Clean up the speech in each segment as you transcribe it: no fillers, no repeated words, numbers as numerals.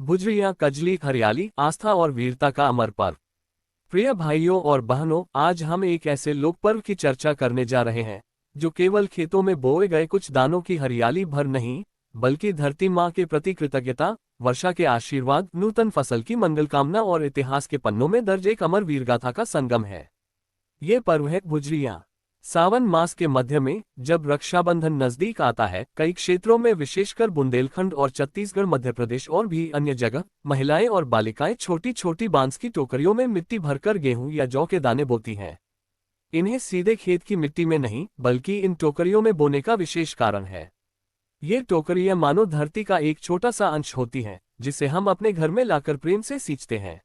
भुजरिया कजली हरियाली, आस्था और वीरता का अमर पर्व। प्रिय भाइयों और बहनों, आज हम एक ऐसे लोक पर्व की चर्चा करने जा रहे हैं जो केवल खेतों में बोए गए कुछ दानों की हरियाली भर नहीं, बल्कि धरती माँ के प्रति कृतज्ञता, वर्षा के आशीर्वाद, नूतन फसल की मंगल कामना और इतिहास के पन्नों में दर्ज एक अमर वीरगाथा का संगम है। ये पर्व है भुजरिया। सावन मास के मध्य में जब रक्षाबंधन नजदीक आता है, कई क्षेत्रों में विशेषकर बुंदेलखंड और छत्तीसगढ़, मध्य प्रदेश और भी अन्य जगह महिलाएं और बालिकाएं छोटी छोटी बांस की टोकरियों में मिट्टी भरकर गेहूं या जौ के दाने बोती हैं। इन्हें सीधे खेत की मिट्टी में नहीं, बल्कि इन टोकरियों में बोने का विशेष कारण है। ये टोकरियां मानो धरती का एक छोटा सा अंश होती हैं, जिसे हम अपने घर में लाकर प्रेम से सींचते हैं।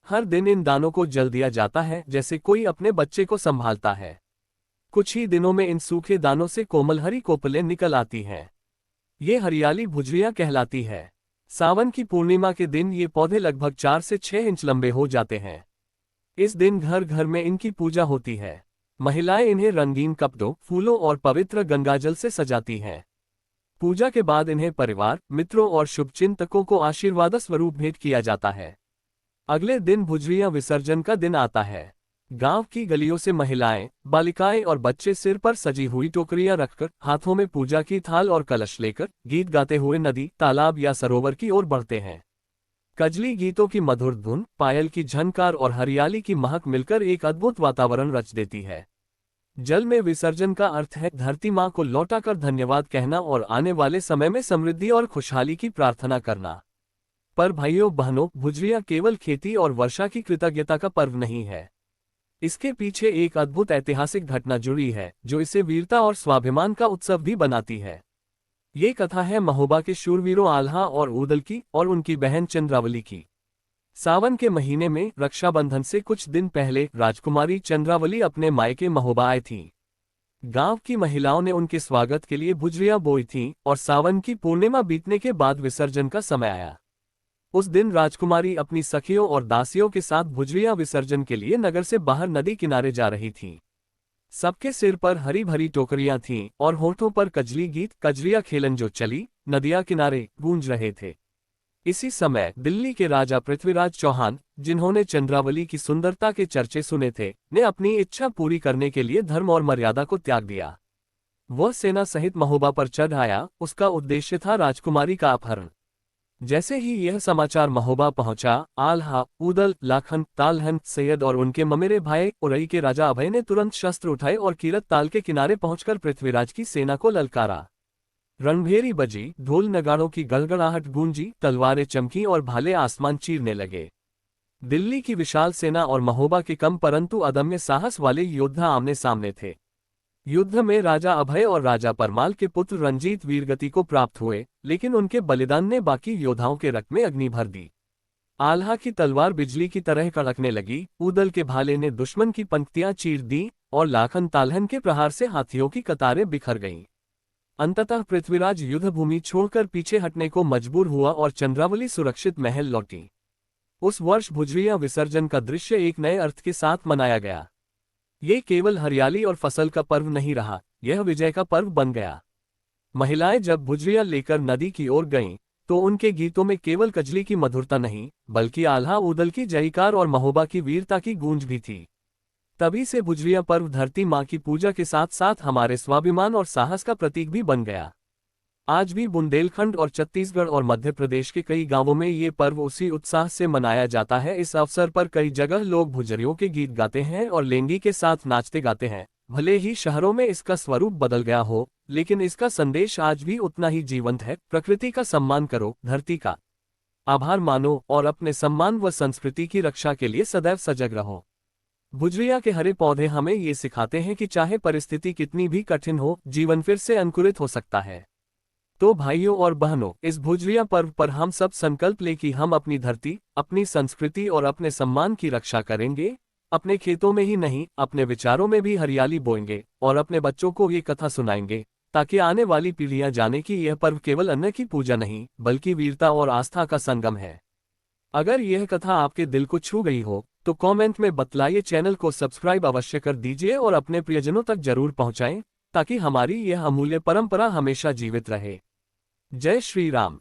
हर दिन इन दानों को जल दिया जाता है, जैसे कोई अपने बच्चे को संभालता है। कुछ ही दिनों में इन सूखे दानों से कोमल हरी कोपलें निकल आती हैं। ये हरियाली भुजरिया कहलाती है। सावन की पूर्णिमा के दिन ये पौधे लगभग 4 से 6 इंच लंबे हो जाते हैं। इस दिन घर घर में इनकी पूजा होती है। महिलाएं इन्हें रंगीन कपड़ों, फूलों और पवित्र गंगाजल से सजाती हैं। पूजा के बाद इन्हें परिवार, मित्रों और शुभचिंतकों को आशीर्वाद स्वरूप भेंट किया जाता है। अगले दिन भुजरिया विसर्जन का दिन आता है। गांव की गलियों से महिलाएं, बालिकाएं और बच्चे सिर पर सजी हुई टोकरियां रखकर, हाथों में पूजा की थाल और कलश लेकर, गीत गाते हुए नदी, तालाब या सरोवर की ओर बढ़ते हैं। कजली गीतों की मधुर धुन, पायल की झनकार और हरियाली की महक मिलकर एक अद्भुत वातावरण रच देती है। जल में विसर्जन का अर्थ है धरती माँ को लौटाकर धन्यवाद कहना और आने वाले समय में समृद्धि और खुशहाली की प्रार्थना करना। पर भाइयों बहनों, भुजरिया केवल खेती और वर्षा की कृतज्ञता का पर्व नहीं है। इसके पीछे एक अद्भुत ऐतिहासिक घटना जुड़ी है, जो इसे वीरता और स्वाभिमान का उत्सव भी बनाती है। ये कथा है महोबा के शूरवीरों आल्हा और ऊदल की और उनकी बहन चंद्रावली की। सावन के महीने में रक्षाबंधन से कुछ दिन पहले राजकुमारी चंद्रावली अपने मायके महोबा आई थी। गांव की महिलाओं ने उनके स्वागत के लिए भुजरिया बोई थीं और सावन की पूर्णिमा बीतने के बाद विसर्जन का समय आया। उस दिन राजकुमारी अपनी सखियों और दासियों के साथ भुजरिया विसर्जन के लिए नगर से बाहर नदी किनारे जा रही थीं। सबके सिर पर हरी भरी टोकरियां थीं और होठों पर कजली गीत, कजरिया खेलन जो चली नदिया किनारे गूंज रहे थे। इसी समय दिल्ली के राजा पृथ्वीराज चौहान, जिन्होंने चंद्रावली की सुंदरता के चर्चे सुने थे, ने अपनी इच्छा पूरी करने के लिए धर्म और मर्यादा को त्याग दिया। वह सेना सहित महोबा पर चढ़ आया। उसका उद्देश्य था राजकुमारी का अपहरण। जैसे ही यह समाचार महोबा पहुंचा, आल्हा, ऊदल, लाखन, तालहन, सैयद और उनके ममेरे भाई उरई के राजा अभय ने तुरंत शस्त्र उठाए और कीरत ताल के किनारे पहुंचकर पृथ्वीराज की सेना को ललकारा। रणभेरी बजी, ढोल नगाड़ों की गड़गड़ाहट गूंजी, तलवारें चमकी और भाले आसमान चीरने लगे। दिल्ली की विशाल सेना और महोबा के कम परंतु अदम्य साहस वाले योद्धा आमने सामने थे। युद्ध में राजा अभय और राजा परमाल के पुत्र रंजीत वीरगति को प्राप्त हुए, लेकिन उनके बलिदान ने बाकी योद्धाओं के रक्त में अग्नि भर दी। आल्हा की तलवार बिजली की तरह कड़कने लगी, ऊदल के भाले ने दुश्मन की पंक्तियां चीर दी और लाखन तालहन के प्रहार से हाथियों की कतारें बिखर गईं। अंततः पृथ्वीराज युद्धभूमि छोड़कर पीछे हटने को मजबूर हुआ और चंद्रावली सुरक्षित महल लौटी। उस वर्ष भुजरिया विसर्जन का दृश्य एक नए अर्थ के साथ मनाया गया। ये केवल हरियाली और फसल का पर्व नहीं रहा, यह विजय का पर्व बन गया। महिलाएं जब भुजरिया लेकर नदी की ओर गईं, तो उनके गीतों में केवल कजली की मधुरता नहीं, बल्कि आल्हा ऊदल की जयकार और महोबा की वीरता की गूंज भी थी। तभी से भुजरिया पर्व धरती माँ की पूजा के साथ साथ हमारे स्वाभिमान और साहस का प्रतीक भी बन गया। आज भी बुंदेलखंड और छत्तीसगढ़ और मध्य प्रदेश के कई गांवों में ये पर्व उसी उत्साह से मनाया जाता है। इस अवसर पर कई जगह लोग भुजरियों के गीत गाते हैं और लेंगी के साथ नाचते गाते हैं। भले ही शहरों में इसका स्वरूप बदल गया हो, लेकिन इसका संदेश आज भी उतना ही जीवंत है। प्रकृति का सम्मान करो, धरती का आभार मानो और अपने सम्मान व संस्कृति की रक्षा के लिए सदैव सजग रहो। भुजरिया के हरे पौधे हमें ये सिखाते हैं कि चाहे परिस्थिति कितनी भी कठिन हो, जीवन फिर से अंकुरित हो सकता है। तो भाइयों और बहनों, इस भुजरिया पर्व पर हम सब संकल्प लें कि हम अपनी धरती, अपनी संस्कृति और अपने सम्मान की रक्षा करेंगे। अपने खेतों में ही नहीं, अपने विचारों में भी हरियाली बोएंगे और अपने बच्चों को ये कथा सुनाएंगे, ताकि आने वाली पीढ़ियां जाने कि यह पर्व केवल अन्न की पूजा नहीं, बल्कि वीरता और आस्था का संगम है। अगर यह कथा आपके दिल को छू गई हो, तो कमेंट में बतलाइए। चैनल को सब्सक्राइब अवश्य कर दीजिए और अपने प्रियजनों तक जरूर पहुंचाएं, ताकि हमारी यह अमूल्य परंपरा हमेशा जीवित रहे। जय श्री राम।